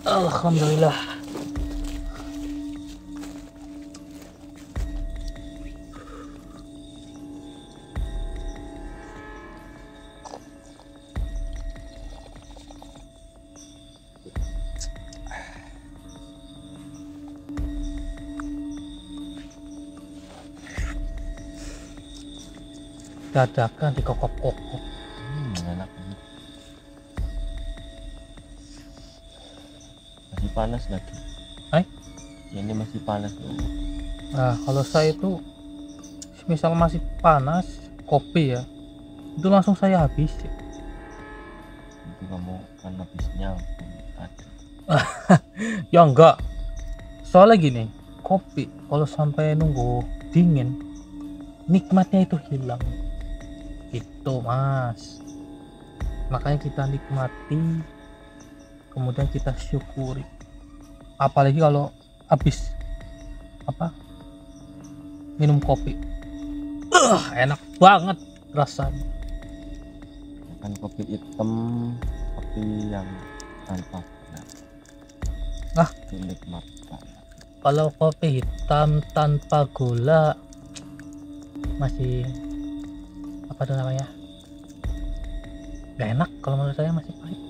Alhamdulillah. Dadakan di kokok-kokok. Enak banget. Masih panas lagi. Ya, ini masih panas loh. Nah, kalau saya itu misal masih panas kopi ya, itu langsung saya habis. Itu kamu kan habisnya tadi. Ya enggak. Soalnya gini, kopi kalau sampai nunggu dingin, nikmatnya itu hilang. Itu Mas. Makanya kita nikmati, kemudian kita syukuri. Apalagi kalau habis minum kopi, enak banget rasanya. Kan kopi hitam, kopi yang tanpa gula. Itu nikmat banget. Kalau kopi hitam tanpa gula masih apa tuh namanya, gak enak. Kalau menurut saya masih pahit.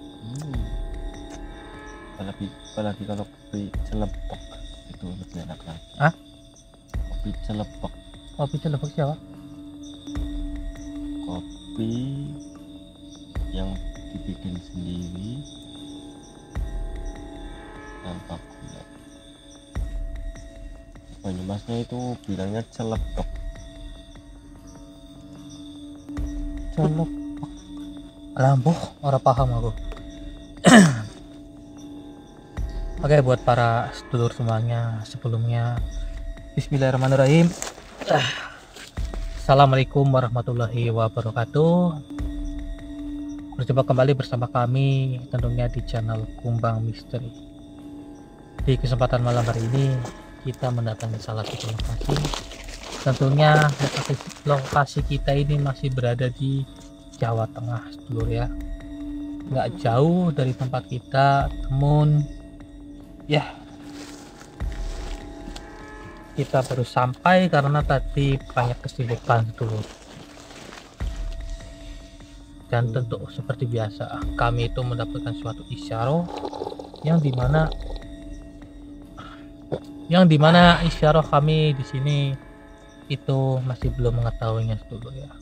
Apalagi kalau kopi celepok itu lebih enak lagi. Kopi celepok. Kopi celepok siapa? Kopi yang dibikin sendiri tanpa gula. Banyumasnya itu bilangnya celepok. Celepok. Lambuh, orang paham aku. Oke, buat para sedulur semuanya, sebelumnya Bismillahirrahmanirrahim. Assalamualaikum warahmatullahi wabarakatuh. Berjumpa kembali bersama kami tentunya di channel Kumbang Misteri. Di kesempatan malam hari ini kita mendatangi salah satu lokasi. Tentunya lokasi kita ini masih berada di Jawa Tengah, sedulur ya. Nggak jauh dari tempat kita, namun ya kita baru sampai karena tadi banyak kesibukan dulu. Dan tentu seperti biasa kami itu mendapatkan suatu isyarah yang dimana isyarah kami di sini itu masih belum mengetahuinya dulu ya.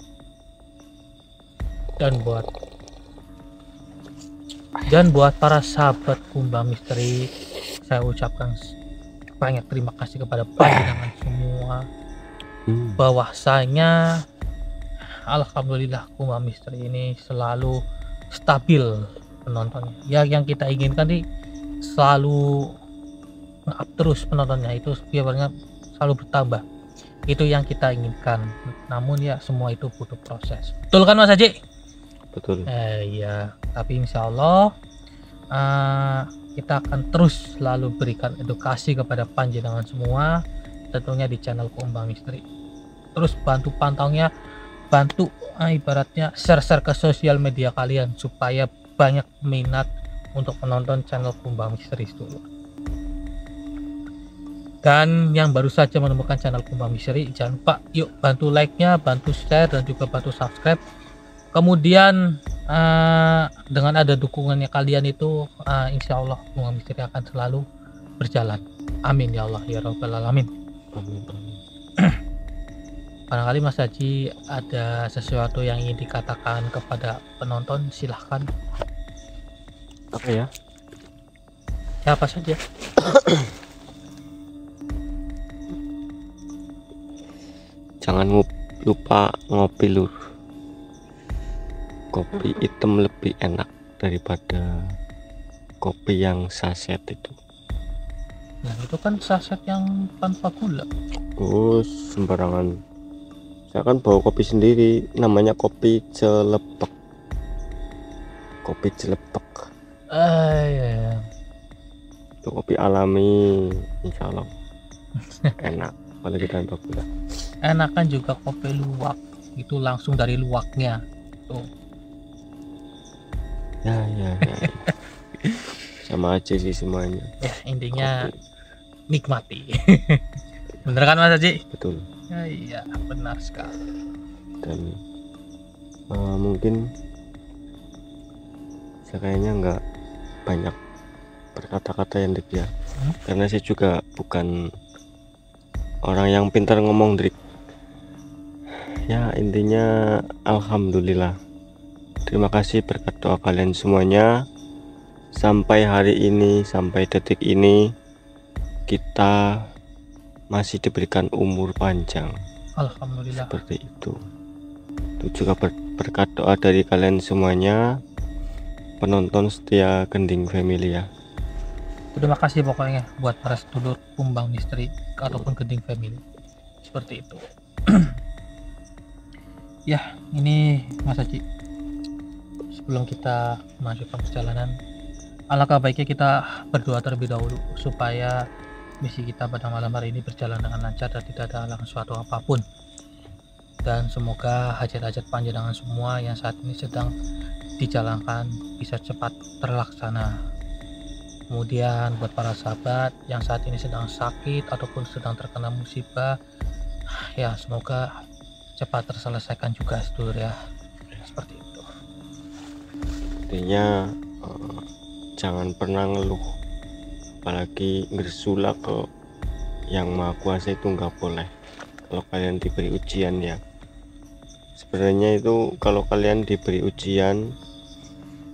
Dan buat para sahabat Kumbang Misteri, saya ucapkan banyak terima kasih kepada panjenengan semua. Bahwasanya alhamdulillah Kumbang Misteri ini selalu stabil penontonnya. Ya, yang kita inginkan nih selalu up terus penontonnya, itu biarnya selalu bertambah. Itu yang kita inginkan. Namun ya semua itu butuh proses. Betul kan Mas Haji? Betul. Iya, tapi insya Allah kita akan terus selalu berikan edukasi kepada panjenengan semua, tentunya di channel Kumbang Misteri. Terus bantu pantaunya, bantu ibaratnya share ke sosial media kalian supaya banyak minat untuk menonton channel Kumbang Misteri dulu. Dan yang baru saja menemukan channel Kumbang Misteri, jangan lupa yuk bantu like-nya, bantu share, dan juga bantu subscribe. Kemudian dengan ada dukungannya kalian itu insya Allah Kumbang Misteri akan selalu berjalan. Amin ya Allah ya Rabbal Alamin. Barangkali Mas Haji ada sesuatu yang ingin dikatakan kepada penonton, silahkan. Apa ya? Ya apa saja. Jangan lupa ngopi lur. Kopi hitam lebih enak daripada kopi yang saset itu. Nah itu kan saset yang tanpa gula. Sembarangan. Saya kan bawa kopi sendiri, namanya kopi celepek. Kopi celepek. Ya. Itu kopi alami, insya Allah enak. Apalagi tanpa gula. Enakan juga kopi luwak, itu langsung dari luwaknya tuh. Ya. Sama aja sih semuanya. Ya intinya Kopi. nikmati. Bener kan Mas Haji? Betul. Ya, iya benar sekali. Dan mungkin saya kayaknya nggak banyak berkata-kata yang Drik ya, karena saya juga bukan orang yang pintar ngomong Drik. Ya intinya alhamdulillah, terima kasih berkat doa kalian semuanya. Sampai hari ini, sampai detik ini kita masih diberikan umur panjang. Alhamdulillah. Seperti itu juga berkat doa dari kalian semuanya, penonton setia Gending Family ya. Terima kasih pokoknya buat para sedulur Kumbang Misteri ataupun Gending Family. Seperti itu. Ya, ini Mas Haji. Sebelum kita masuk ke perjalanan, alangkah baiknya kita berdoa terlebih dahulu supaya misi kita pada malam hari ini berjalan dengan lancar dan tidak ada halangan suatu apapun. Dan semoga hajat-hajat panjenengan semua yang saat ini sedang dijalankan bisa cepat terlaksana. Kemudian buat para sahabat yang saat ini sedang sakit ataupun sedang terkena musibah, ya semoga cepat terselesaikan juga sedulur ya. Seperti itu. Intinya jangan pernah ngeluh, apalagi ngersula ke yang maha kuasa itu nggak boleh. Kalau kalian diberi ujian ya, sebenarnya itu kalau kalian diberi ujian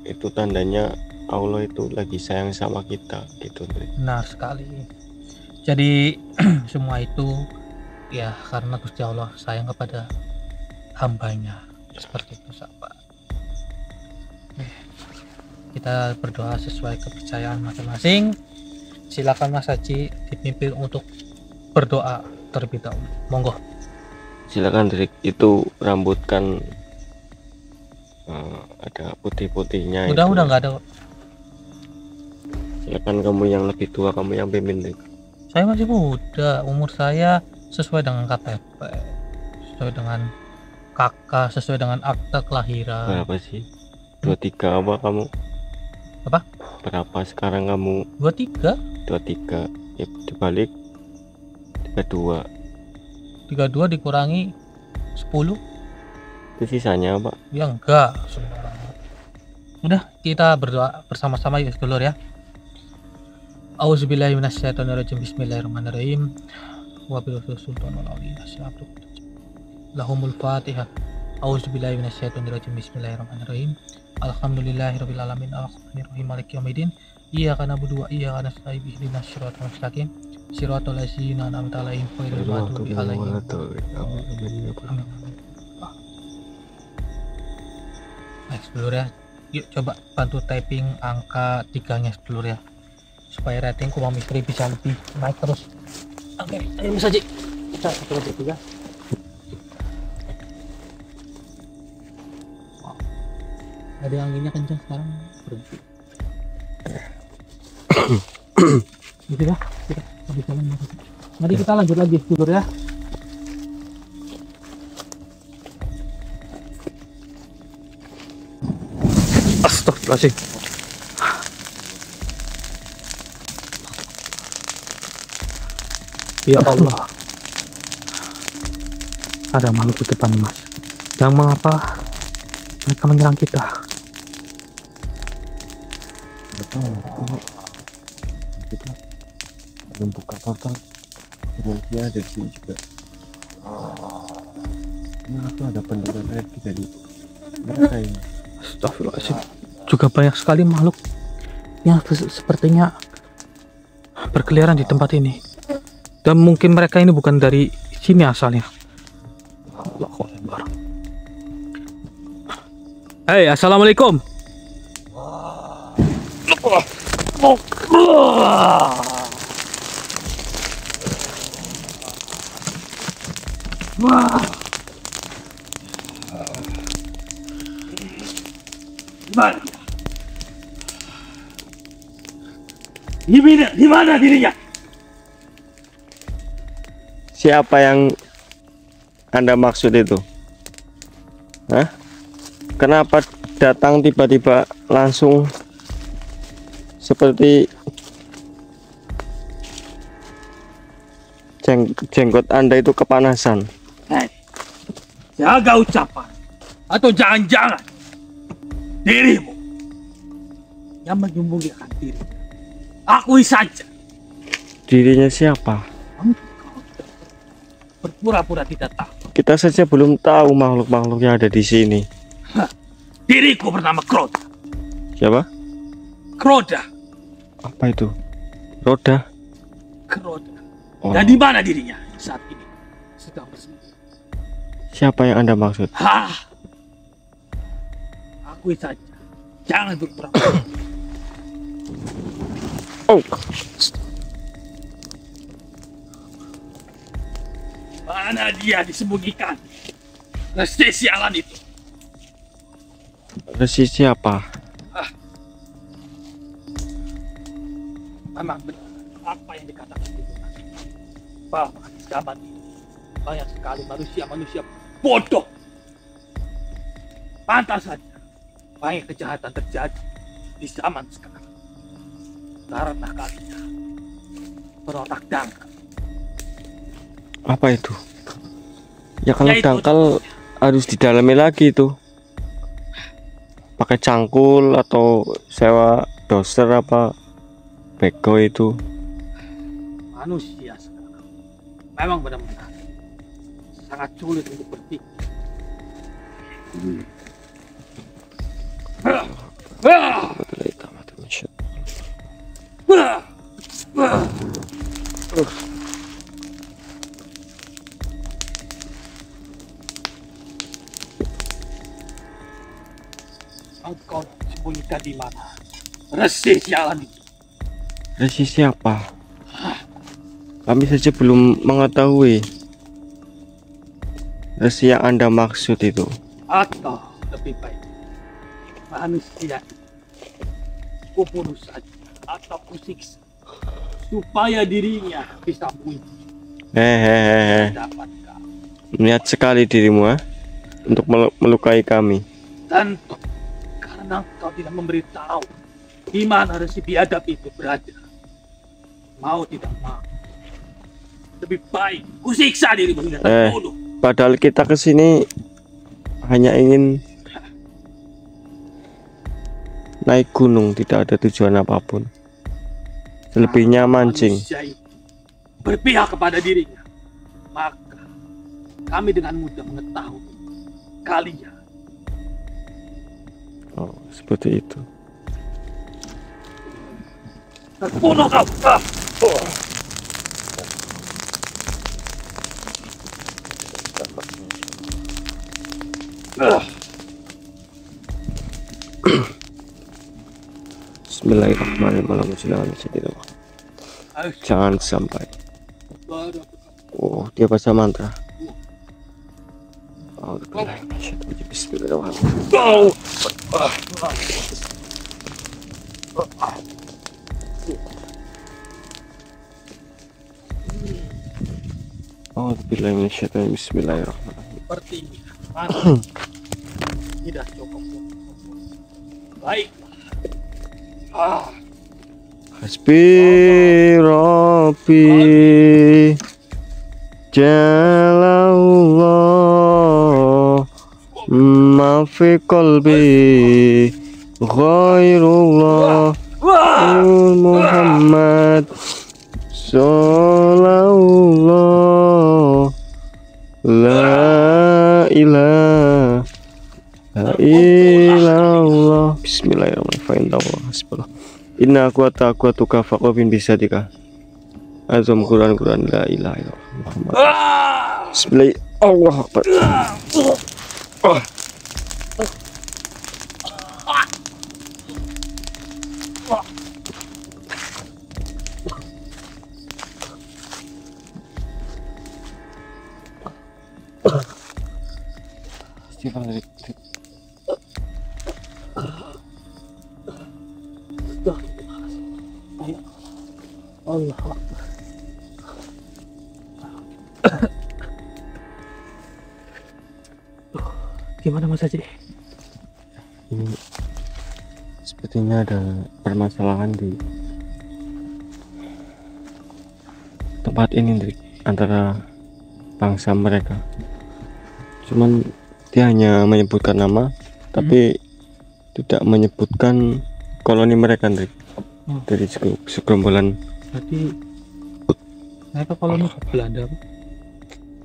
itu tandanya Allah itu lagi sayang sama kita gitu. Benar sekali. Jadi semua itu ya karena Gusti Allah sayang kepada hambanya. Seperti itu sahabat. Kita berdoa sesuai kepercayaan masing-masing. Silakan Mas Haji dipimpin untuk berdoa terlebih dahulu. Monggo. Silakan Drik, itu rambut kan ada putih-putihnya. Udah nggak ada. Silakan kamu yang lebih tua, kamu yang pimpin Drik. Saya masih muda, umur saya sesuai dengan KTP, sesuai dengan kakak, sesuai dengan akta kelahiran. Berapa sih? 23 apa kamu? Apa? Berapa sekarang kamu? 23. 23 ya, dibalik 32 dikurangi 10 itu sisanya apa? ya enggak sembarangan. Udah kita berdoa bersama-sama yuk sedulur ya. Auzubillahi minasyaitonirrajim. Bismillahirrahmanirrahim. Wabillahi sultanul awliya syabdu lahumul fatihah. Auzubillahi minasyaitonirrajim. Bismillahirrahmanirrahim. Alhamdulillahirabbil alamin arrahmanirrahim maliki yaumiddin. Iyyaka na'budu wa iyyaka nasta'in ihdinas siratal mustaqim siratal ladzina an'amta 'alaihim ghairil maghdubi 'alaihim. Amin. Baik sedulur ya, yuk coba bantu typing angka 3-nya sedulur ya, supaya rating Kumbang Misteri bisa lebih naik terus. Oke, ayo Mas Haji, kita coba juga. Ada anginnya kencang sekarang, berhenti. Gitu ya, kita habis jalan. Mari kita lanjut lagi sedulur ya. Astagfirullahaladzim. Ya Allah, ada makhluk di depan Mas. Yang mengapa mereka menyerang kita? Kita belum buka portal, mungkin ada di sini juga. Ini itu ada pendengar lagi dari mereka ini. Astagfirullahaladzim. Juga banyak sekali makhluk yang sepertinya berkeliaran di tempat ini. Dan mungkin mereka ini bukan dari sini asalnya. Allahu Akbar. Hei, assalamualaikum. Di mana dirinya? Siapa yang Anda maksud itu? Hah? Kenapa datang tiba-tiba langsung seperti jenggot Anda itu kepanasan. Hei, jaga ucapan. Atau jangan-jangan dirimu yang menyembunyikan diri. Akui saja. Dirinya siapa? Engkau berpura-pura tidak tahu. Kita saja belum tahu makhluk-makhluk yang ada di sini. Diriku bernama Kroda. Siapa? Kroda. Apa itu? Roda? Kroda. Oh. Dan di mana dirinya saat ini sedang bersembunyi? Siapa yang Anda maksud? Hah? Akui saja. Jangan berpura-pura. Oh. Mana dia disembunyikan? Resi sialan itu. Resi siapa? Memang benar apa yang dikatakan itu. Bahwa di zaman ini banyak sekali manusia-manusia bodoh. Pantas saja banyak kejahatan terjadi di zaman sekarang. Karena kalian berotak dangkal. Apa itu? Ya kalau Ya, itu dangkal harus didalami lagi itu. Pakai cangkul atau sewa doser apa bego itu. Manusia sekarang memang benar-benar sangat sulit untuk berpikir. Engkau sembunyikan di mana? Resi sialan itu. Resi siapa? Kami saja belum mengetahui resi yang Anda maksud itu. Atau lebih baik manusia kubunuh saja atau kusiksa supaya dirinya bisa muncul Hehehe. mendapatkan. Niat sekali dirimu, ha? Untuk melukai kami. Tentu karena kau tidak memberitahu di mana resi biadab itu berada. Mau tidak mau, lebih baik kusiksa dirimu hingga terbunuh. Padahal kita kesini hanya ingin naik gunung, tidak ada tujuan apapun. Selebihnya mancing. Manusia itu berpihak kepada dirinya, maka kami dengan mudah mengetahui kalian. Oh, seperti itu. Terbunuh kau. Bismillahirrahmanirrahim. Jangan sampai. Oh, dia baca mantra. Oh, Bismillahirrahmanirrahim. Oh, Bismillahirrahmanirrahim. Sepertinya tidak cukup. Baik. Hasbi Rabbi Jalallah ma fi qalbi ghairullah Muhammad sallallahu la ilaha illallah. Bismillahirrahmanirrahim. Hasbunallah. Inna quwwata faqobin bisa dika. Azam Quran la ilaha illallah Muhammad. Bismillah. Allah Akbar. Allah Akbar. Gimana Mas Haji? Ini sepertinya ada permasalahan di tempat ini, Drik, antara bangsa mereka. Cuman dia hanya menyebutkan nama, tapi tidak menyebutkan koloni mereka, Drik. Dari segerombolan. Berarti mereka koloni Belanda.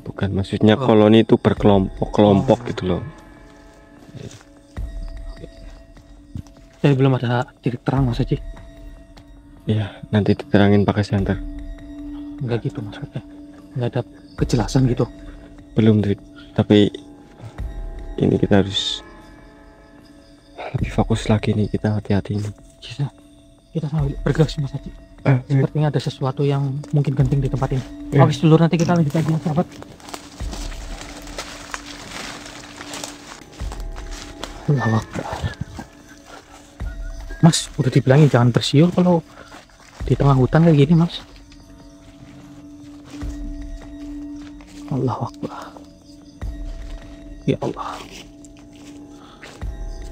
Bukan, maksudnya koloni itu berkelompok-kelompok gitu loh. Jadi belum ada titik terang Mas Haji. Iya, nanti diterangin pakai senter. Enggak gitu maksudnya. Enggak ada kejelasan gitu. Belum, Drik. Tapi ini kita harus lebih fokus lagi nih, kita hati-hati nih. Kita sambil bergerak sih Mas Haji. Sepertinya ada sesuatu yang mungkin genting di tempat ini. Iya. Habis dulu nanti kita lanjut lagi sahabat. Allahu Akbar. Mas, udah dibilangin jangan bersiul kalau di tengah hutan kayak gini, Mas. Allahu Akbar. Ya Allah.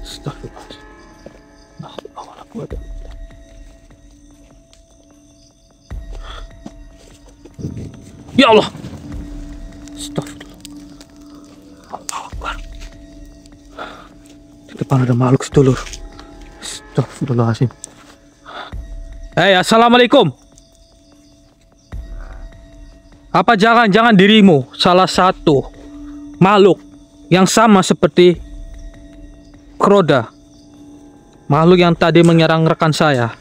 Astagfirullah. La haula wala quwwata illa billah. Ya Allah. Astagfirullah. Allahu Akbar. Di depan ada makhluk sedulur. Astagfirullahaladzim. Hei, assalamualaikum. Apa jangan-jangan dirimu salah satu makhluk yang sama seperti Kroda, makhluk yang tadi menyerang rekan saya?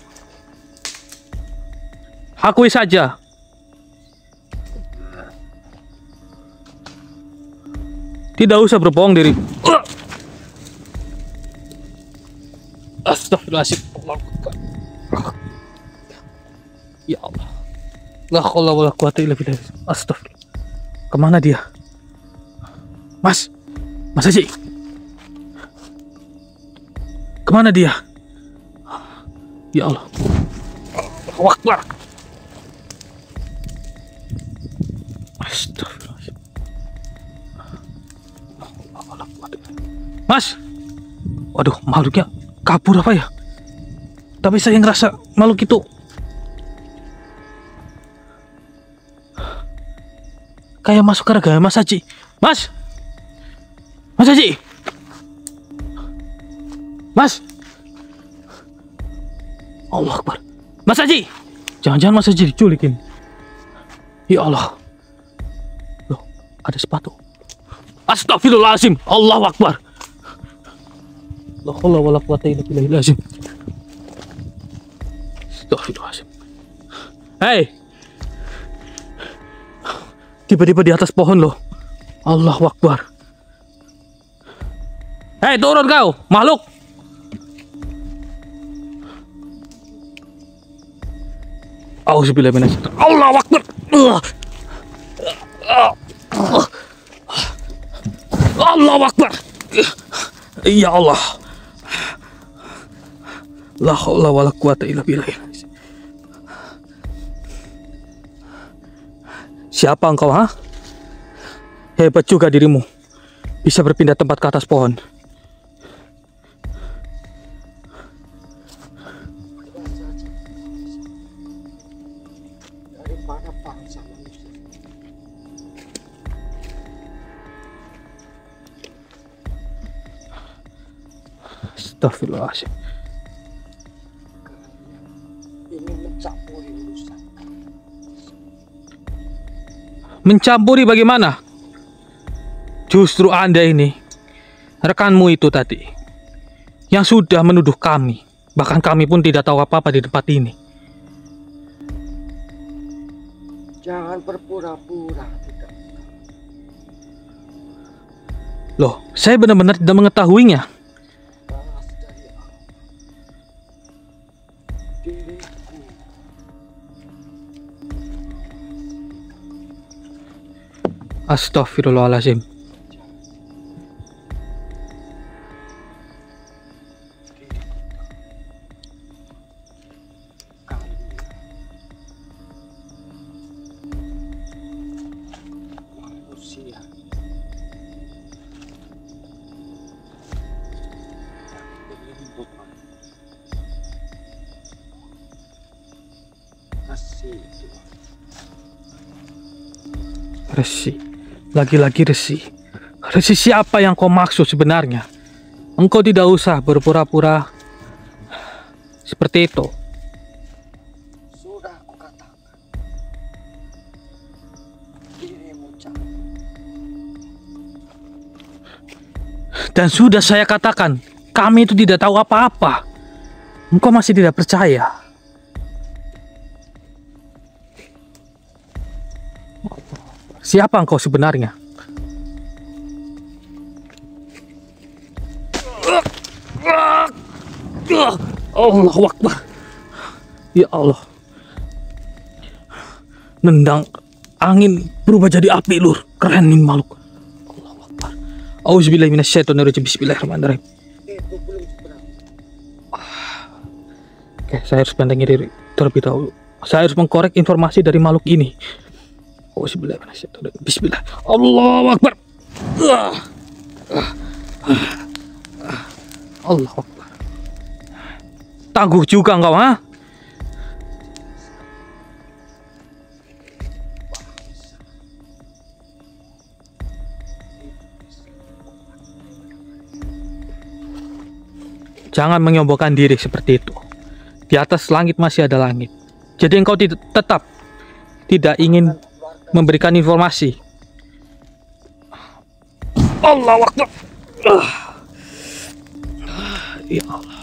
Akui saja. Tidak usah berbohong diri. Astagfirullahaladzim. Ya Allah. La haula wala quwata illa billah. Astagfirullah. Kemana dia? Mas Haji. Kemana dia? Ya Allah. Allahu Akbar. Astagfirullahaladzim. Mas. Waduh, makhluknya kabur apa ya? Tapi saya ngerasa makhluk itu kayak masuk ke raga Mas Haji. Mas Haji. Mas. Allah Akbar. Mas Haji. Jangan-jangan Mas Haji diculikin. Ya Allah. Loh, ada sepatu. Astagfirullahaladzim. Allahu Akbar. La haula wala quwata illa billah. Astagfirullahaladzim. Hei. Tiba-tiba di atas pohon loh. Allahu Akbar. Hei, turun kau, makhluk. Auzubillahi minasyaitonir rajim. Allahu Akbar. Allahu Akbar. Ya Allah. La haula wala quwata illa billah. Siapa engkau, ha? Hebat juga dirimu. Bisa berpindah tempat ke atas pohon. Daripada bangsa manusia. Astagfirullahaladzim. Ingin mencampuri urusan. Mencampuri bagaimana? Justru Anda ini, rekanmu itu tadi, yang sudah menuduh kami. Bahkan kami pun tidak tahu apa-apa di tempat ini. Jangan berpura-pura tidak. Loh, saya benar-benar tidak mengetahuinya. Balas dari Allah. Diriku. Astagfirullahaladzim. Manusia Resi, lagi-lagi Resi. Resi, siapa yang kau maksud sebenarnya? Engkau tidak usah berpura-pura seperti itu. Sudah aku katakan. Dirimu jangan. Dan sudah saya katakan, kami itu tidak tahu apa-apa. Engkau masih tidak percaya. Siapa engkau sebenarnya? Allahu Akbar. Ya Allah. Nendang angin berubah jadi api, Lur. Keren nih makhluk. Allahu Akbar. Auzubillahi minasyaitonirrajim. Bismillahirrahmanirrahim. Itu belum seberapa. Oke, saya harus bentengi diri terlebih dahulu. Saya harus mengkorek informasi dari makhluk ini. Auzubillahi minasyaitonirrajim. Bismillah. Allahu Akbar. Allahu Akbar. Tangguh juga engkau, ha? Jangan menyombongkan diri seperti itu. Di atas langit masih ada langit. Jadi engkau tetap tidak ingin memberikan informasi. Allahu Akbar. Ya Allah.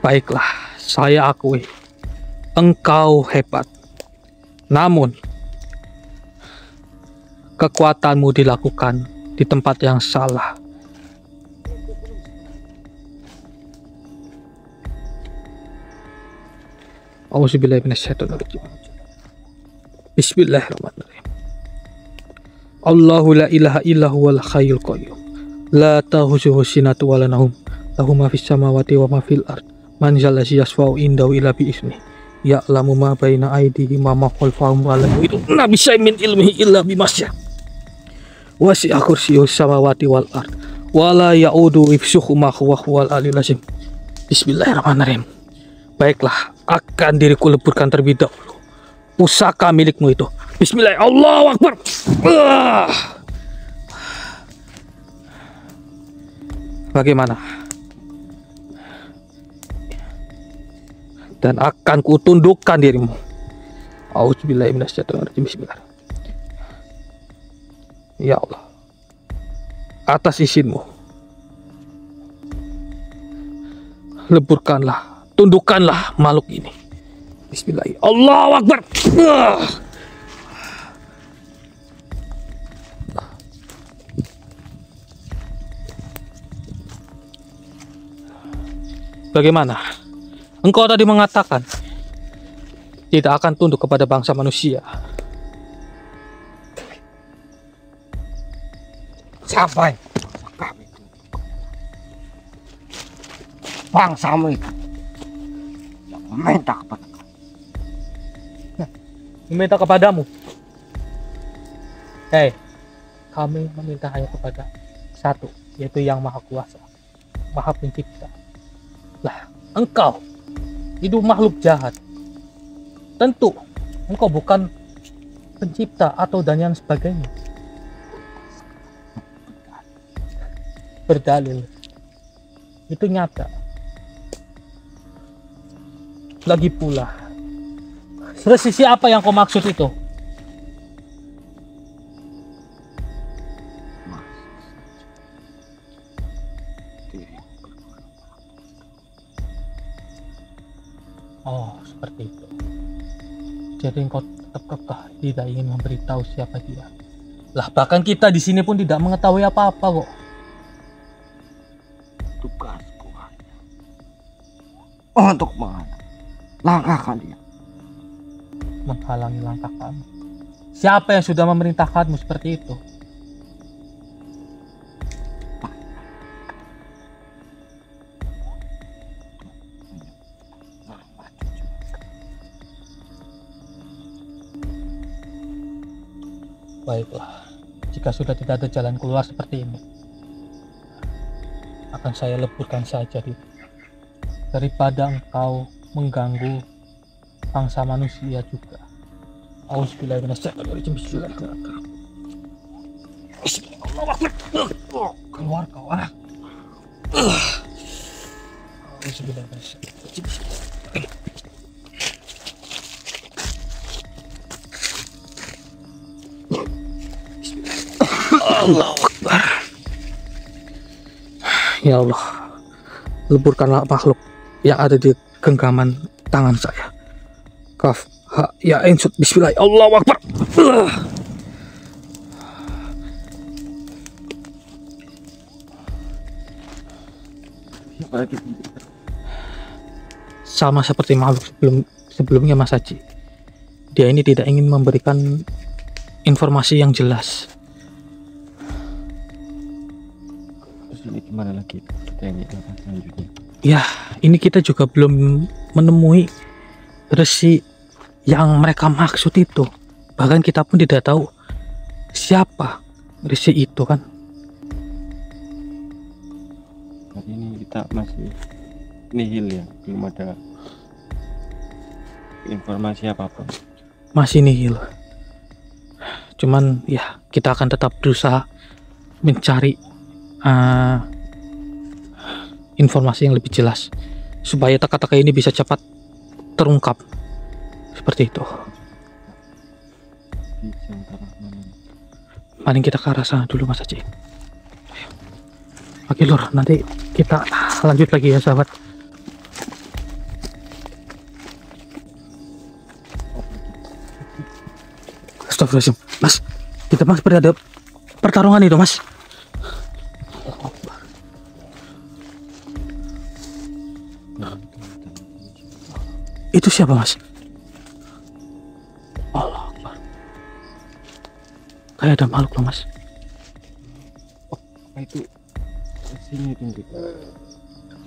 Baiklah, saya akui engkau hebat. Namun kekuatanmu dilakukan di tempat yang salah. Auzubillahi minasyaitonirrajim. Bismillahirrahmanirrahim. Allahu la ilaha illa huwal hayyul qayyum. La ta'khuzuhu sinatun wa la nawm. Lahu ma fis samawati wa ma fil ard. Man zalazi yasfa'u indahu illa bi izni. Ya'lamu ma baina aydihim wa ma khalfahum wa la yuhituna bi syai'in min ilmihi illa bima syaa. Wasi'a kursiyyuhus samawati wal ard. Wa la ya'udu hifdzuhuma wa huwal aliyyul azim. Bismillahirrahmanirrahim. Baiklah, akan diriku leburkan terlebih dahulu pusaka milikmu itu. Bismillah. Allahu Akbar. Bagaimana? Dan akan kutundukkan dirimu. Auzubillahi minasyaitonirrajim. Bismillah. Ya Allah, atas izinmu, leburkanlah, tundukkanlah makhluk ini. Bismillah. Allahu Akbar. Bagaimana? Engkau tadi mengatakan tidak akan tunduk kepada bangsa manusia. Siapa yang kami bangsamu itu yang meminta kepada kami? Meminta kepadamu. Kami meminta hanya kepada satu, yaitu yang maha kuasa, maha pencipta. Lah, engkau itu makhluk jahat. Tentu engkau bukan pencipta atau dan yang sebagainya. Berdalil itu nyata. Lagi pula, sisi apa yang kau maksud itu? Oh, seperti itu. Jadi engkau tetap kekeh tidak ingin memberitahu siapa dia. Lah, bahkan kita di sini pun tidak mengetahui apa-apa kok. Tugasku hanya untuk menghalangi langkah kalian. Menghalangi langkah kami. Siapa yang sudah memerintahkanmu seperti itu? Baiklah, jika sudah tidak ada jalan keluar seperti ini, akan saya leburkan saja dirimu. Daripada engkau mengganggu bangsa manusia juga. Auzubillahiminasyaitonirrajim. Bismillahirrahmanirrahim. Keluar kau ah. Auzubillahiminasyaitonirrajim. Allahu Akbar. Ya Allah, leburkanlah makhluk yang ada di genggaman tangan saya. Kaf, ha, ya, ain, sud, bismillah. Allahu Akbar. Sama seperti makhluk sebelumnya Mas Haji. Dia ini tidak ingin memberikan informasi yang jelas. Ini gimana lagi kita yang selanjutnya? Ya, ini kita juga belum menemui resi yang mereka maksud itu. Bahkan kita pun tidak tahu siapa resi itu kan. Hari ini kita masih nihil ya, belum ada informasi apa-apa. Masih nihil. Cuman ya kita akan tetap berusaha mencari informasi yang lebih jelas supaya teka-teki ini bisa cepat terungkap. Seperti itu. Paling kita ke arah sana dulu Mas Haji. Oke Lur, nanti kita lanjut lagi ya sahabat. Astagfirullahaladzim. Mas, kita Mas berada pertarungan itu Mas. Itu siapa Mas? Allah Akbar. Kayak ada makhluk loh Mas. Oh, itu sini itu.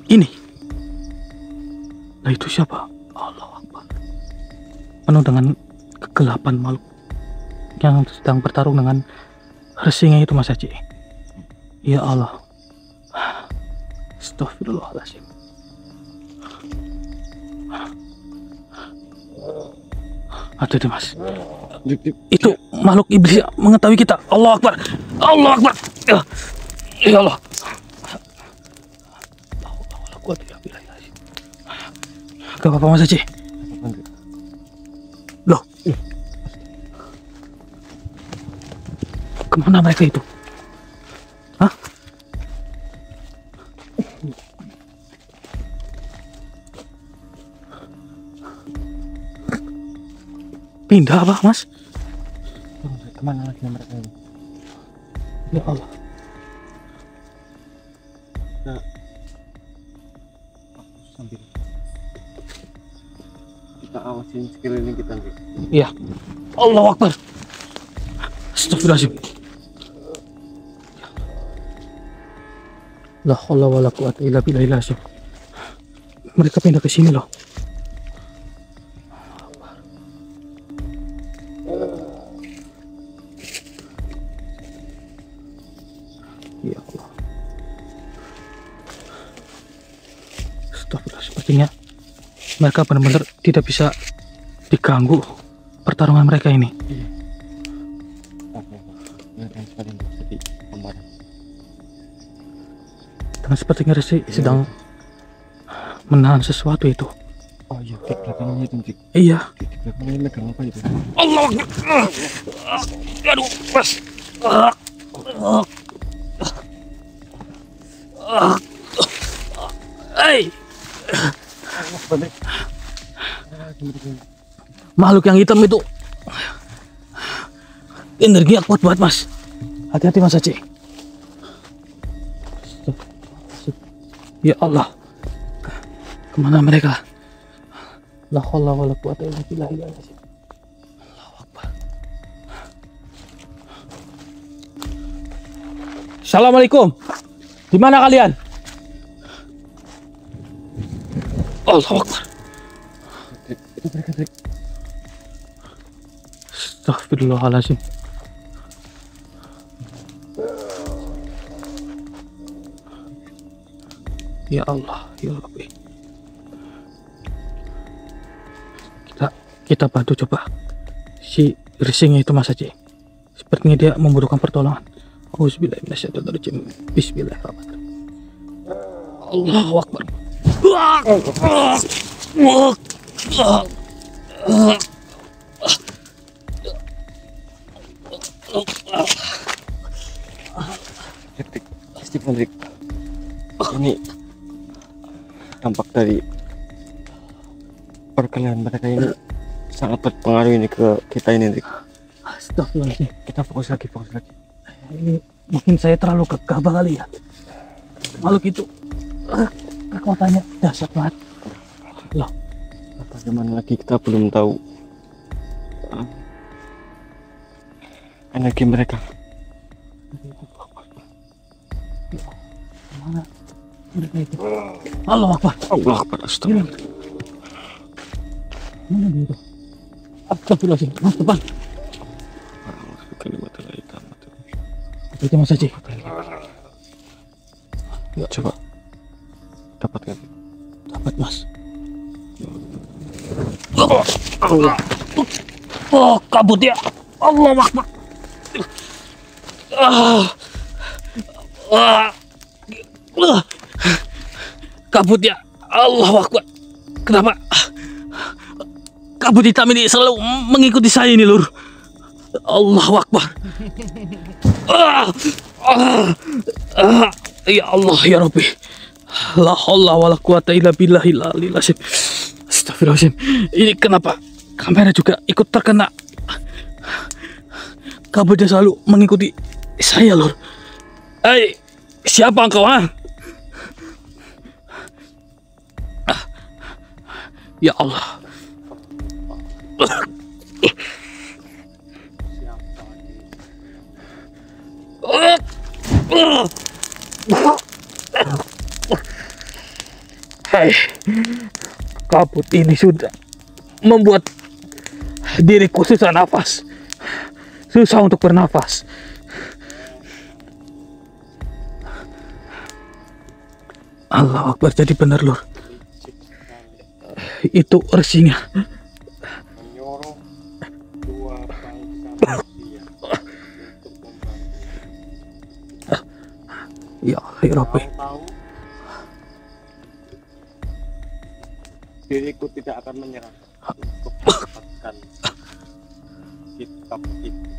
Ini. Nah itu siapa? Allah Akbar. Penuh dengan kegelapan makhluk yang sedang bertarung dengan resinya itu Mas Haji. Ya Allah. Astagfirullahaladzim. Hati-hati Mas. Itu makhluk iblis mengetahui kita. Allah Akbar. Allah Akbar. Ya Allah. Gak apa-apa Mas Haji. Loh. Kemana mereka itu? Hah? Pindah apa Mas? Kemana lagi mereka ini? Ya Allah. Nah, aku sambil kita awasin sekeliling kita nih. Iya. Allahu Akbar. Astagfirullahaladzim. La haula wala quwata illa billahil azim. Mereka pindah ke sini loh. Ya Allah. Astagfirullah, sepertinya mereka benar-benar tidak bisa diganggu pertarungan mereka ini. Dan sepertinya Resi sedang menahan sesuatu itu. Oh iya, di belakangnya itu. Iya. Di belakangnya megang apa itu? Allah Akbar. Aduh, Mas. Hey. Makhluk yang hitam itu energinya kuat banget Mas. Hati-hati Mas Haji. Ya Allah, kemana mereka? La haula wala quwata illa billahil azim. Allahu Akbar. Assalamualaikum. Di mana kalian? Allahu Akbar. Itu mereka, Drik. Astagfirullahaladzim. Ya Allah, ya Rabbi. Kita Kita bantu coba si Risingnya itu Mas Haji. Sepertinya dia membutuhkan pertolongan. Bismillahirrahmanirrahim. Bismillahirrahmanirrahim. Allahu Akbar. Rik, ini dampak dari perkelahian mereka ini sangat berpengaruh ini ke kita ini, Rik. Astagfirullahaladzim. Kita fokus lagi. Ini mungkin saya terlalu gegabah kali ya. Makhluk itu kekuatannya dahsyat banget. Loh, Bagaimana lagi kita belum tahu energi mereka. mana mereka itu? Allah Akbar. Allah Akbar. Astagfirullah. Mana dia itu? Astagfirullahaladzim. Mas depan. Itu Mas Haji. Ya, coba dapatkan. Dapat Mas. Oh, kabut ya. Allah Akbar. Kabut ya. Allah Akbar. Kenapa kabut hitam ini selalu mengikuti saya ini, Lur? Allah Akbar. Ya Allah ya Rabbi. La haula wala quwata illa billahil aliyil azim. Astagfirullahaladzim. Ini kenapa kamera juga ikut terkena? Kabutnya selalu mengikuti saya, Lur. Hei, siapa engkau, ha? Ya Allah. Hai, kabut ini sudah membuat diriku susah nafas, susah untuk bernafas. Allah Akbar, jadi benar, Lur. Itu resinya. Menyuruh dua bangsa manusia untuk membantu. Ya Rabbi. Tahu diriku tidak akan menyerah untuk mendapatkan kitab itu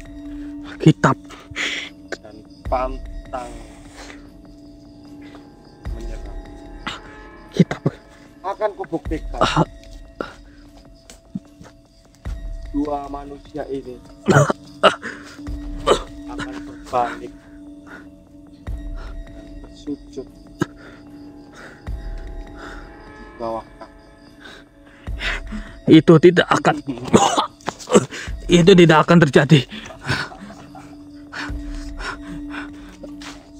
dan pantang menyerah. Kitab Akan kubuktikan dua manusia ini akan berbalik dan bersujud di bawah kaki. itu tidak akan itu tidak akan terjadi.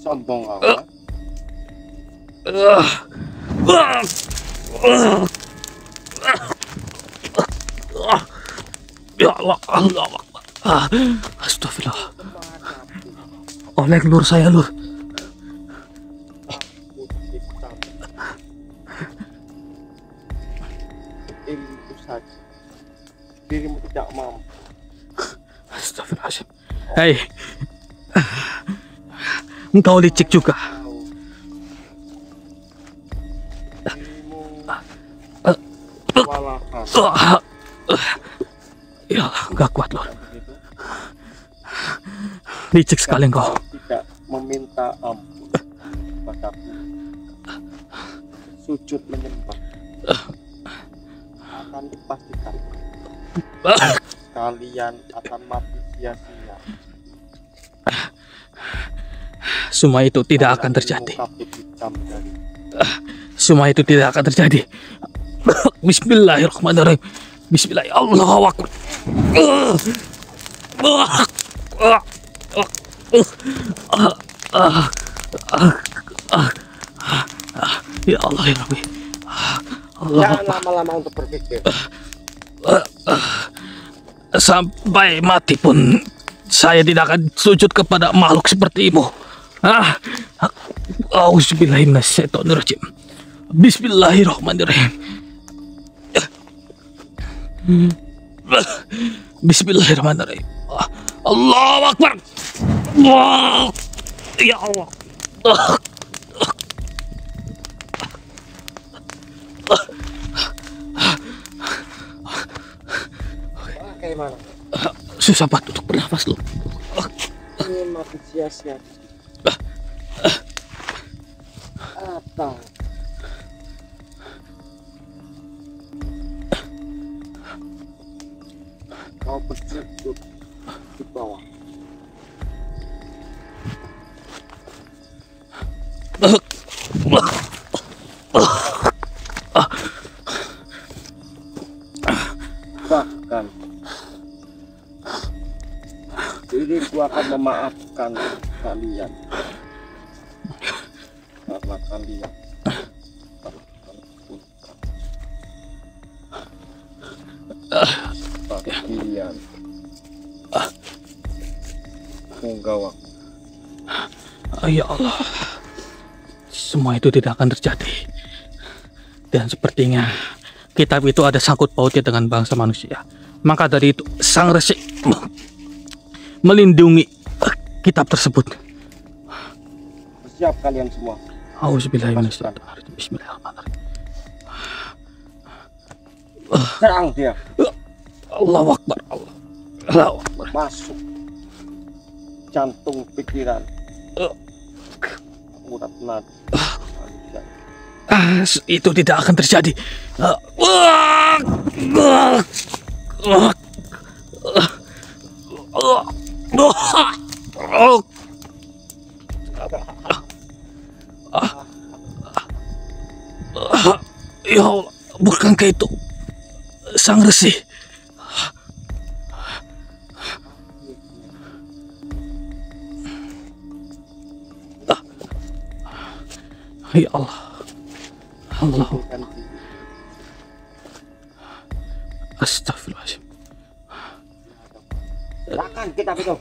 Sombong kau. Ya Allah, Allah Akbar. Astagfirullah. Oleh Lur saya, Lur. Ilmu saja dirimu tidak mampu. Astagfirullahaladzim. Hei, engkau licik juga. Dirimu kewalahan. Ya, enggak kuat, Lur. Licik sekali engkau. Tidak meminta ampun padaku, sujud menyembah, akan dipastikan kalian akan mati sia-sia. Semua itu tidak akan terjadi. Kabut hitam dari Semua itu tidak akan terjadi. Bismillahirrahmanirrahim. Bismillah. Allahu Akbar. Ya Allah ya Rabbi. Jangan lama-lama untuk berpikir. Sampai mati pun saya tidak akan sujud kepada makhluk sepertimu. Auzubillahiminasyaitonirrajim. Bismillahirrahmanirrahim. Bismillahirrahmanirrahim. Allahu Akbar. Allah. Ya Allah. Kayak mana? Susah banget untuk bernafas loh. Ini mati sia-sia. Atau kau bersedut di bawah. Bahkan diriku akan memaafkan kalian karena kalian bagian Punggawak. Ya Allah, semua itu tidak akan terjadi. Dan sepertinya kitab itu ada sangkut pautnya dengan bangsa manusia. Maka dari itu sang resi melindungi kitab tersebut. Siap kalian semua. Auzubillahiminasyaitonirrajim. Bismillahirrahmanirrahim. Serang dia. Allahu Akbar. Allahu Akbar. Masuk jantung pikiran. Urat nadi. Itu tidak akan terjadi. Ya Allah, bukankah itu sang resi? Ya Allah, Allah, astagfirullahaladzim. Silakan kitab itu.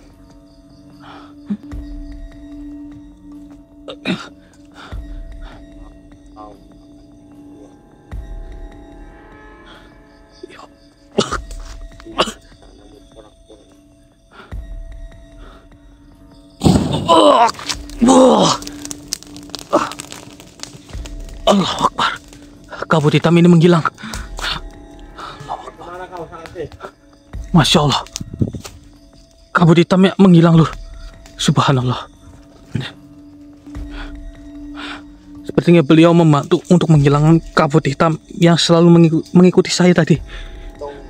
Allahu Akbar. Kabut hitam ini menghilang. Masya Allah. Kabut hitamnya menghilang loh. Subhanallah. Sepertinya beliau membantu untuk menghilangkan kabut hitam yang selalu mengikuti saya tadi. Tunggu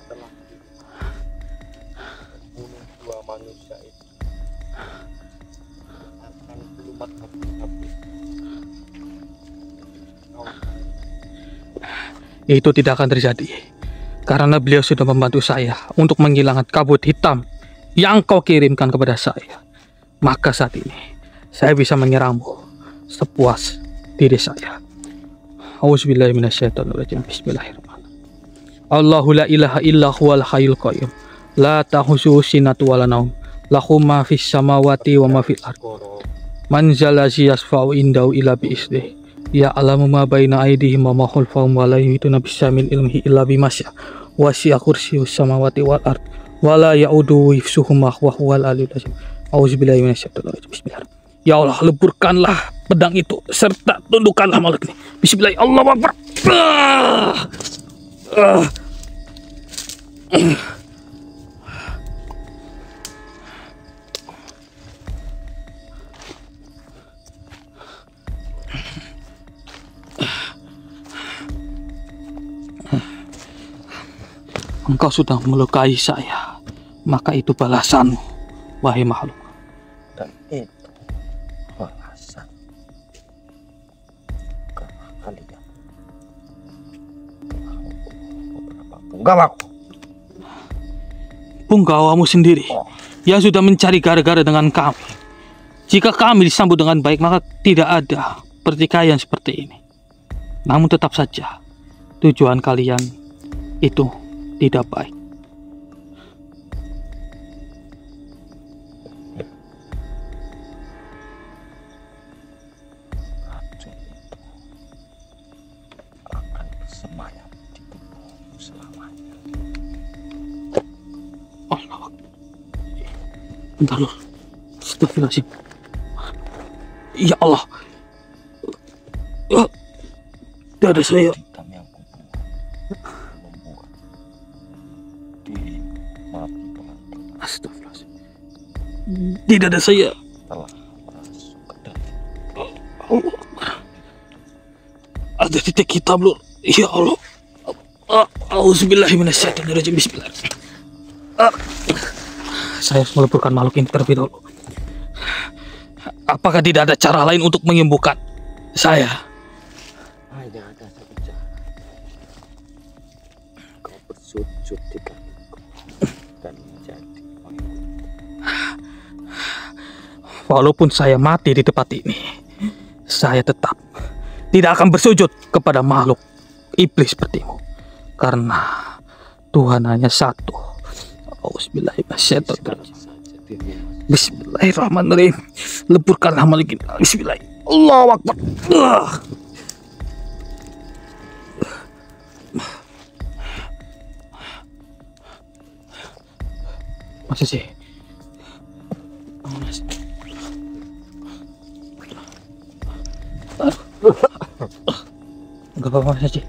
setelah bunuh dua manusia itu akan keluar habis. Itu tidak akan terjadi karena beliau sudah membantu saya untuk menghilangkan kabut hitam yang kau kirimkan kepada saya. Maka saat ini saya bisa menyerangmu sepuas diri saya. Auzubillahiminasyaitonirrajim. Bismillahirrahmanirrahim. Allahu la ilaha illa huwal hayyul qayyum. La ta'khuzuhu sinatun wa la naum. Lahu ma fis samawati wa ma fil ardh. Man zalazi yasfa'u indahu illa bi idznihi. Ya alamu ma baina aydihim wa ma khalfahum wa la yuhituna bisyai'in min ilmihi illa bima syaa. Wasi'a kursiyyuhus samawati wal ardh wa la ya'uduhu hifdzuhuma wa huwal aliyyul azim. Auzubillahiminasyaitonirrajim. Bismillahirrahmanirrahim. Ya Allah, leburkanlah pedang itu serta tundukkanlah makhluk ini. Bismillah. Allahu Akbar. Engkau sudah melukai saya, maka itu balasanmu, wahai makhluk. Dan itu balasan karena kalian beberapa punggawa. Punggawamu sendiri yang sudah mencari gara-gara dengan kami. Jika kami disambut dengan baik, maka tidak ada pertikaian seperti ini. Namun tetap saja tujuan kalian itu tidak baik. Racun itu akan bersemayam di tubuhmu selamanya. Allah. Bentar Lur. Astagfirullahaladzim. Ya Allah. Dada saya. Hitam yang membuat di mati pelan-pelan Astagfirullahaladzim. Di dada saya. telah masuk ke dalam. Allah. Ada titik hitam Lur. Ya Allah. Auzubillahiminasyaitonirrajim. Bismillah. Saya harus meleburkan makhluk ini terlebih dahulu. Apakah tidak ada cara lain untuk menyembuhkan saya? Hanya ada satu cara. Kau bersujud di kakiku dan menjadi pengikut. Walaupun saya mati di tempat ini, saya tetap tidak akan bersujud kepada makhluk iblis sepertimu. Karena Tuhan hanya satu. Auzubillahiminasyaitonirrajim. Saja dirimu. Bismillahirrahmanirrahim. Leburkanlah makhluk ini. Bismillah. Allahu Akbar. Masa sih? Enggak apa-apa saja.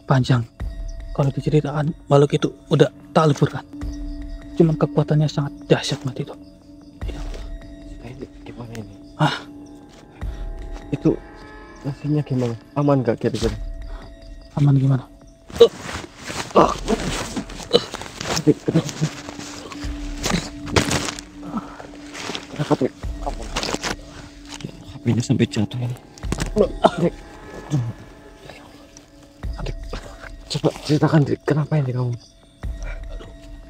Panjang. Kalau diceritakan makhluk itu udah tak leburkan. Cuman kekuatannya sangat dahsyat mati itu. Ini gimana ini? Ah. Itu nasinya gimana? Aman gak kira-kira? Aman gimana? Kenapa Trik? HP-nya sampai jatuh ini. Trik. Trik. Coba ceritakan Trik, kenapa ini kamu?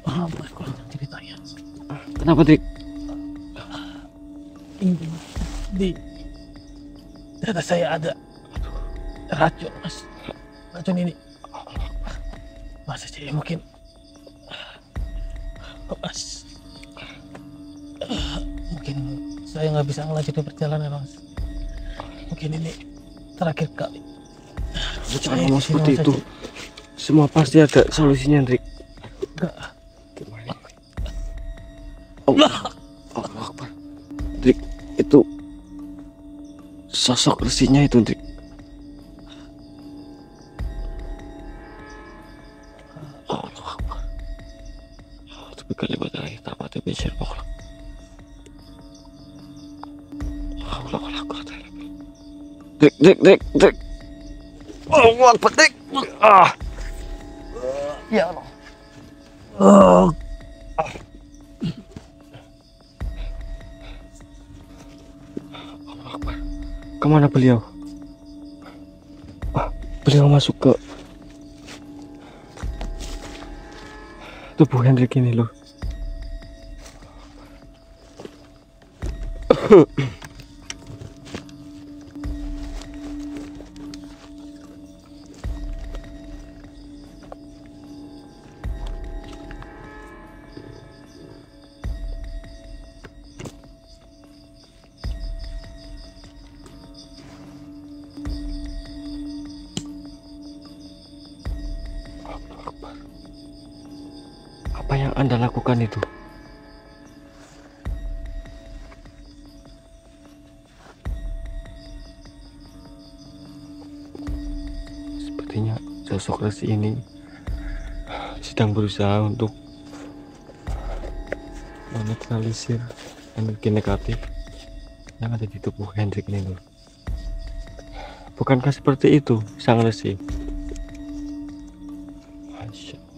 Apa kalau ceritanya? Kenapa Trik? Ini di dada saya ada racun Mas. Racun ini. Masa sih mungkin Mas. Mungkin saya nggak bisa ngelanjutin perjalanan Mas. Mungkin ini terakhir kali. Jangan ngomong seperti itu. Semua pasti ada solusinya Trik. Enggak. Gimana? Allah Akbar. Trik, itu sosok resinya itu Trik. Allah Akbar. Tapi kalimat lagi tamat bin syirpok. Allah Akbar. Trik. Allah Akbar Trik. Ya Allah. Kemana beliau? Beliau masuk ke tubuh Hendrik ini loh. Apa yang Anda lakukan itu? Sepertinya sosok resi ini sedang berusaha untuk menetralisir energi negatif yang ada di tubuh Hendrik ini. Bukankah seperti itu sang resi? Masya Allah.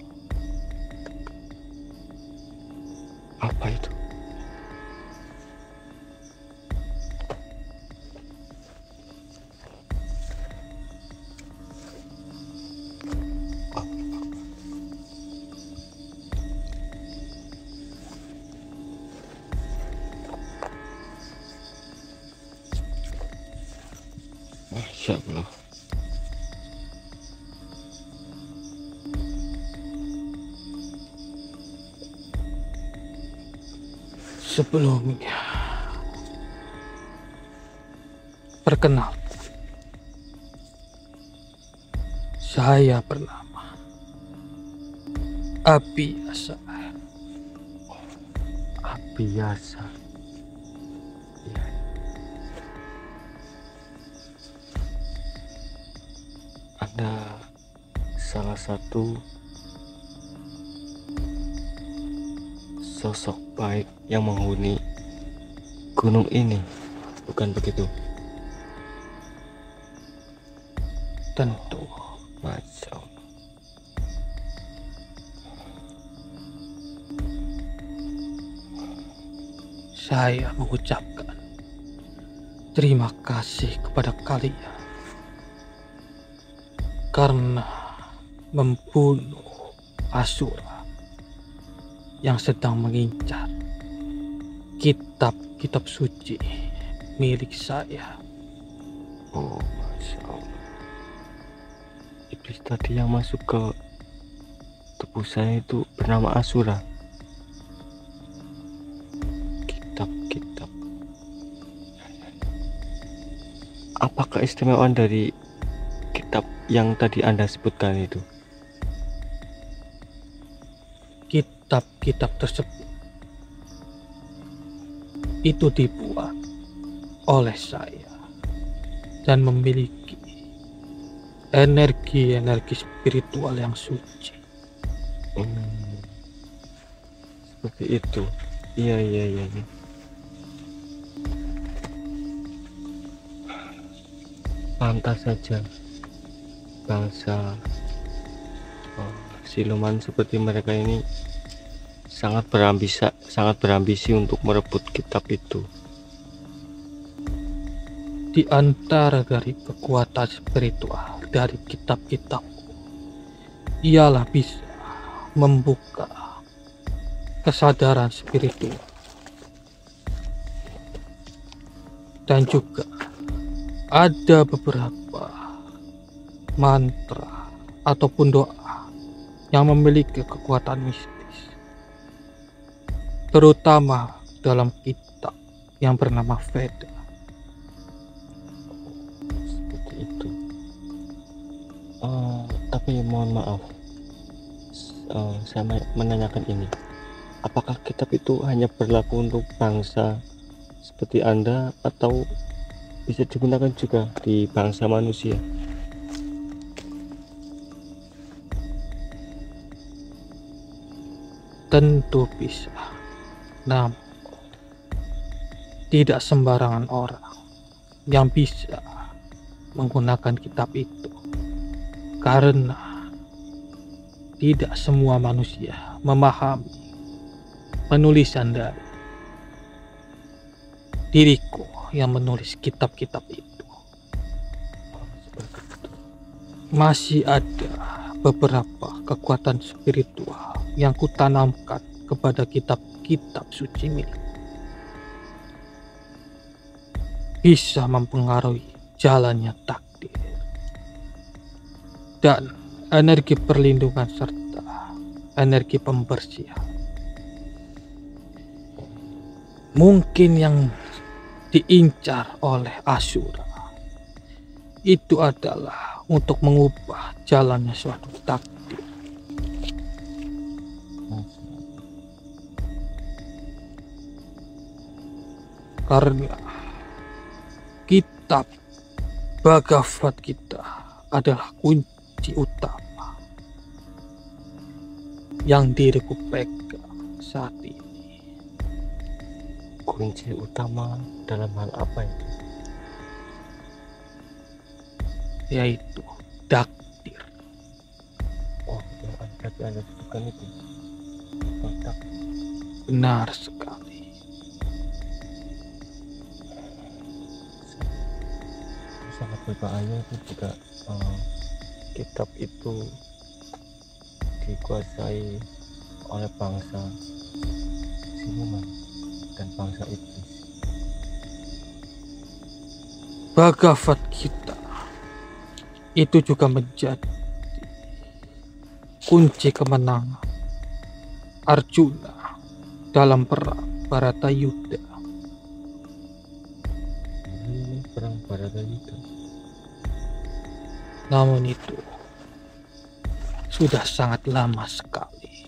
Apa itu? Masya Allah. Sebelumnya perkenal, Saya bernama Abiyasa. Biasa. Ya. Anda salah satu sosok baik yang menghuni gunung ini, bukan begitu? Tentu. Masya Allah. Saya mengucapkan terima kasih kepada kalian karena membunuh Asura yang sedang mengincar kitab-kitab suci milik saya. Oh, Masya Allah. Iblis tadi yang masuk ke tubuh saya itu bernama Asura. Kitab-kitab. Apa keistimewaan dari kitab yang tadi Anda sebutkan itu? Kitab-kitab tersebut itu dibuat oleh saya dan memiliki energi-energi spiritual yang suci. Seperti itu. Iya. Pantas saja bangsa siluman seperti mereka ini sangat berambisi untuk merebut kitab itu. Di antara dari kekuatan spiritual dari kitab-kitab ialah bisa membuka kesadaran spiritual dan juga ada beberapa mantra ataupun doa yang memiliki kekuatan mistis, terutama dalam kitab yang bernama Veda. Seperti itu. Tapi mohon maaf, saya menanyakan ini, apakah kitab itu hanya berlaku untuk bangsa seperti Anda atau bisa digunakan juga di bangsa manusia? Tentu bisa, namun tidak sembarangan orang yang bisa menggunakan kitab itu, karena tidak semua manusia memahami penulisan dari diriku yang menulis kitab-kitab itu. Masih ada beberapa kekuatan spiritual yang kutanamkan kepada kitab-kitab suci milik, bisa mempengaruhi jalannya takdir dan energi perlindungan serta energi pembersihan. Mungkin yang diincar oleh Asura itu adalah untuk mengubah jalannya suatu takdir. Karena kitab Bhagavad Gita adalah kunci utama yang diriku pegang saat ini. Kunci utama dalam hal apa itu? Yaitu takdir. Oh, yang tadi Anda sebutkan itu. Kontak. Benar sekali. Sangat berbahaya itu jika kitab itu dikuasai oleh bangsa siluman dan bangsa iblis. Bhagavad Gita itu juga menjadi kunci kemenangan Arjuna dalam perang Bharatayuddha. Ini perang Bharatayuddha. Namun itu sudah sangat lama sekali.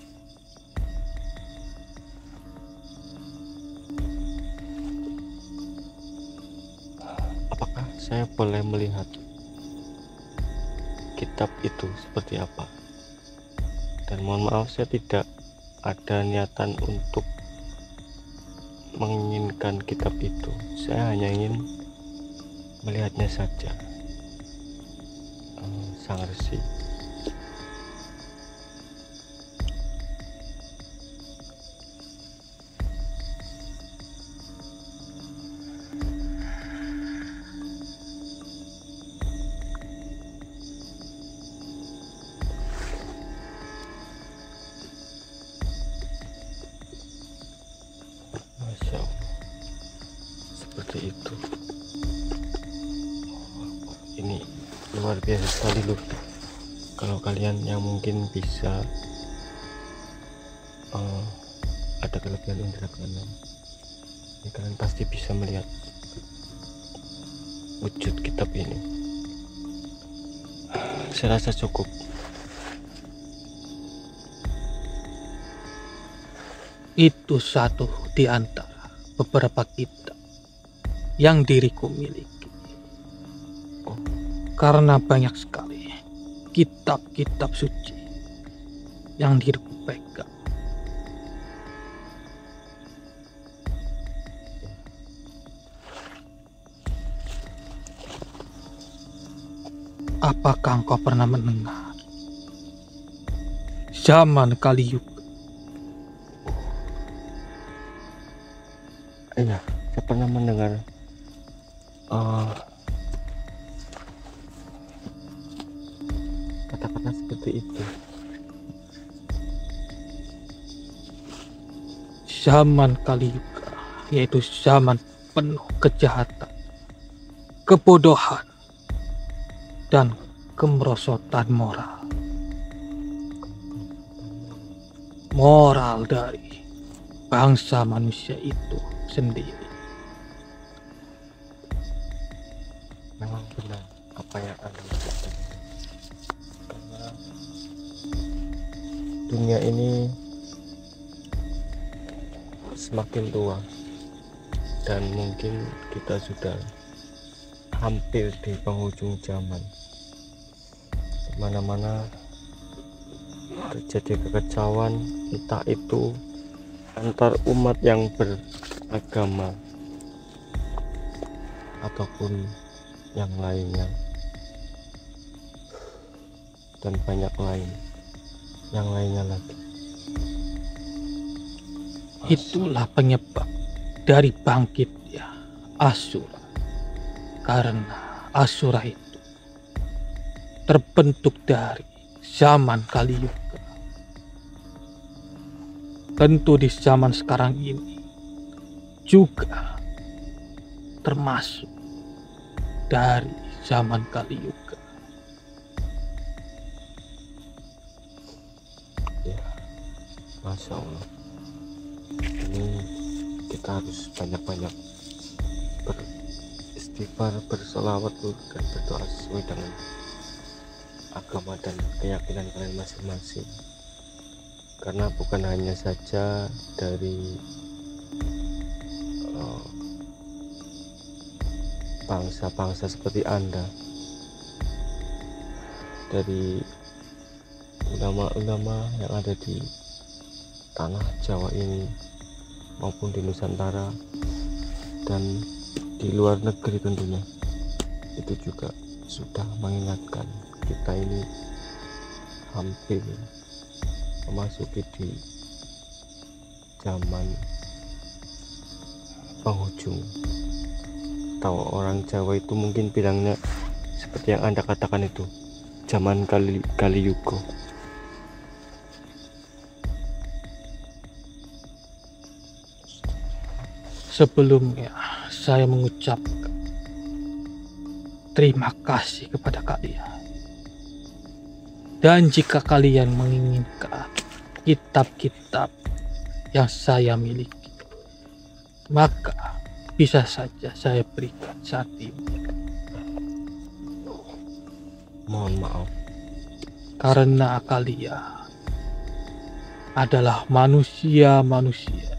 Apakah saya boleh melihat kitab itu seperti apa? Dan mohon maaf, saya tidak ada niatan untuk menginginkan kitab itu. Saya hanya ingin melihatnya saja. Sang Resi, Masya Allah, seperti itu. Ini luar biasa sekali loh. Kalau kalian yang mungkin bisa ada kelebihan indera keenam, ini kalian pasti bisa melihat wujud kitab ini. Saya rasa cukup. Itu satu di antara beberapa kitab yang diriku miliki. Karena banyak sekali kitab-kitab suci yang diriku pegang. Apakah engkau pernah mendengar zaman Kali Yuga? Iya, saya pernah mendengar kata-kata seperti itu. Zaman Kali Yuga, yaitu zaman penuh kejahatan, kebodohan, dan kemerosotan moral. Moral dari bangsa manusia itu sendiri. Memang benar apa yang Anda katakan. Karena dunia ini semakin tua dan mungkin kita sudah hampir di penghujung zaman. Mana-mana terjadi kekacauan, entah itu antar umat yang beragama ataupun yang lainnya, dan banyak yang lainnya lagi. Itulah penyebab dari bangkitnya Asura. Karena Asura itu terbentuk dari zaman Kali Yuga. Tentu di zaman sekarang ini juga termasuk dari zaman Kali Yuga. Ya, Masya Allah. Ini kita harus banyak-banyak beristighfar, bersolawat dan berdoa sesuai dengan agama dan keyakinan kalian masing-masing. Karena bukan hanya saja dari bangsa-bangsa seperti Anda, dari ulama-ulama yang ada di tanah Jawa ini maupun di Nusantara dan di luar negeri tentunya, itu juga sudah mengingatkan kita ini hampir memasuki di zaman penghujung. Tahu orang Jawa itu mungkin bilangnya seperti yang Anda katakan itu, zaman Kali Yuga. Sebelumnya saya mengucapkan terima kasih kepada kalian. Dan jika kalian menginginkan kitab-kitab yang saya miliki, maka bisa saja saya berikan saat ini. Mohon maaf, Karena kalian adalah manusia-manusia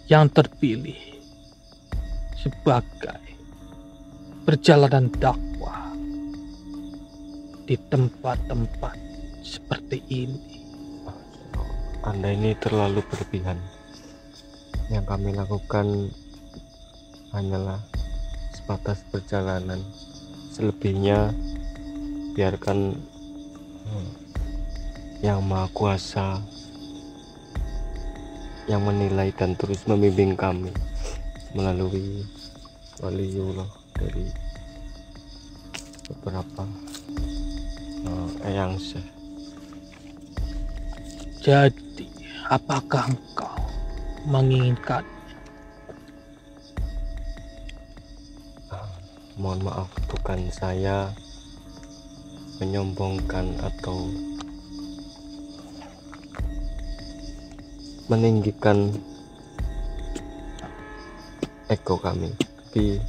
yang terpilih sebagai perjalanan dakwah di tempat-tempat seperti ini. Anda ini terlalu berlebihan. Yang kami lakukan hanyalah sebatas perjalanan. Selebihnya biarkan Yang Maha Kuasa yang menilai dan terus membimbing kami melalui waliullah dari beberapa eyang Syekh. Jadi, apakah engkau menginginkan? Mohon maaf, bukan saya menyombongkan atau meninggikan ego kami, tapi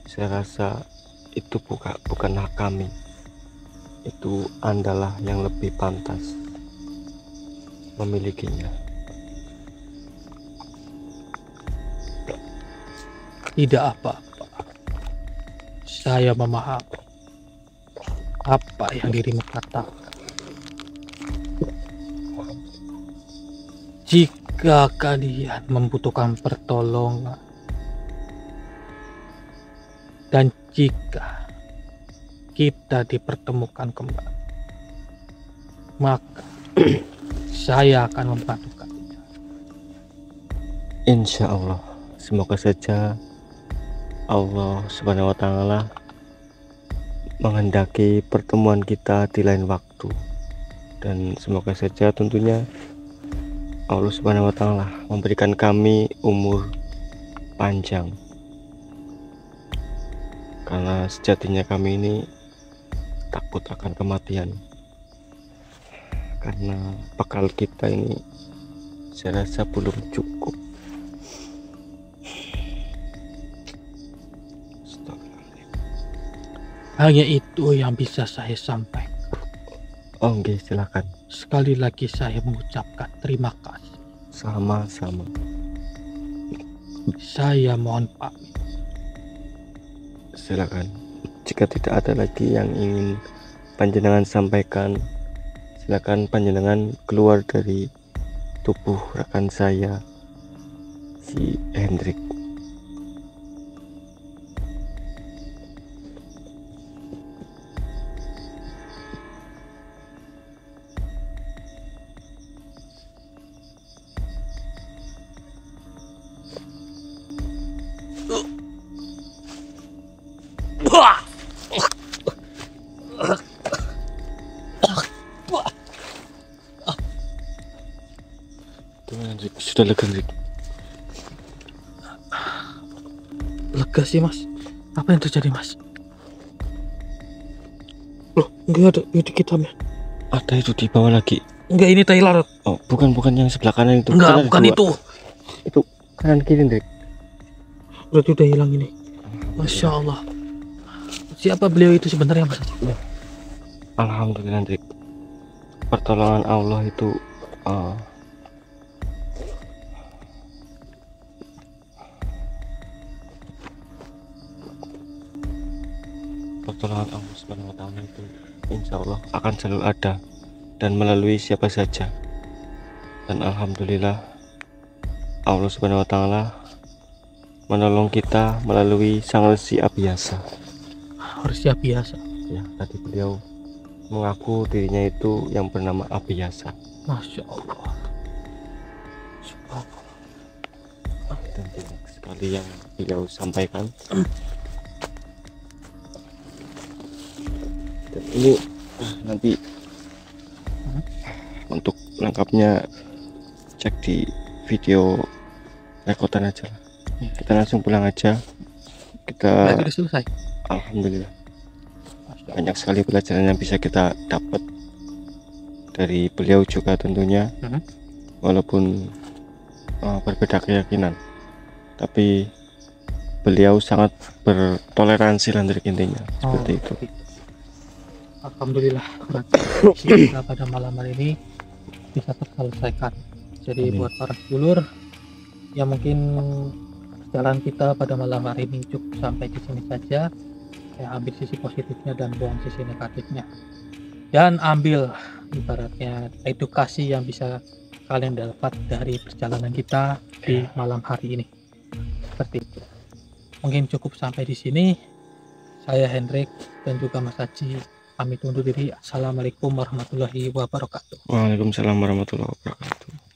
saya rasa itu bukan hak kami. Itu Andalah yang lebih pantas memilikinya. Tidak apa-apa. Saya memahami apa yang dirimu katakan. Jika kalian membutuhkan pertolongan dan jika kita dipertemukan kembali, maka saya akan membantu kalian. Insya Allah, semoga saja Allah Subhanahu wa Ta'ala menghendaki pertemuan kita di lain waktu, dan semoga saja tentunya Allah Subhanahu wa Ta'ala memberikan kami umur panjang, karena sejatinya kami ini takut akan kematian, karena bekal kita ini saya rasa belum cukup. Hanya itu yang bisa saya sampaikan. Oh nggih, silakan. Sekali lagi saya mengucapkan terima kasih. Sama-sama. Saya mohon pamit. Silakan. Jika tidak ada lagi yang ingin panjenengan sampaikan, silakan panjenengan keluar dari tubuh rekan saya, si Hendrik. Hendrik, sudah lega Hendrik? Lega sih mas. Apa yang terjadi mas? Loh, enggak ada di hitamnya. Ada itu di bawah lagi. Enggak, ini Taylor. Oh, bukan yang sebelah kanan itu. Enggak, bukan itu. Itu kanan kiri Hendrik. Berarti udah hilang ini. Masya Allah. Siapa beliau itu sebenarnya mas? Alhamdulillah Hendrik. Pertolongan Allah itu pertolongan Allah Subhanahu wa Ta'ala itu insya Allah akan selalu ada dan melalui siapa saja. Dan alhamdulillah Allah Subhanahu wa Ta'ala menolong kita melalui Sang Resi Abiyasa. Harusnya biasa. Ya, tadi beliau mengaku dirinya itu yang bernama Abiyasa. Masya Allah. Subhanallah. Dan banyak sekali yang beliau sampaikan. Dan ini nanti untuk lengkapnya cek di video rekodan aja lah. Kita langsung pulang aja. Kita Berarti udah selesai. alhamdulillah banyak sekali pelajaran yang bisa kita dapat dari beliau juga tentunya. Walaupun berbeda keyakinan, tapi beliau sangat bertoleransi lah intinya, seperti itu. Alhamdulillah berarti kita pada malam hari ini bisa terselesaikan. Jadi Amin. buat para sedulur ya mungkin jalan kita pada malam hari ini cukup sampai di sini saja. Ya ambil sisi positifnya dan buang sisi negatifnya. Dan ambil ibaratnya edukasi yang bisa kalian dapat dari perjalanan kita di malam hari ini. Seperti itu. Mungkin cukup sampai di sini. Saya Hendrik dan juga Mas Haji pamit undur diri. Assalamualaikum warahmatullahi wabarakatuh. Waalaikumsalam warahmatullahi wabarakatuh.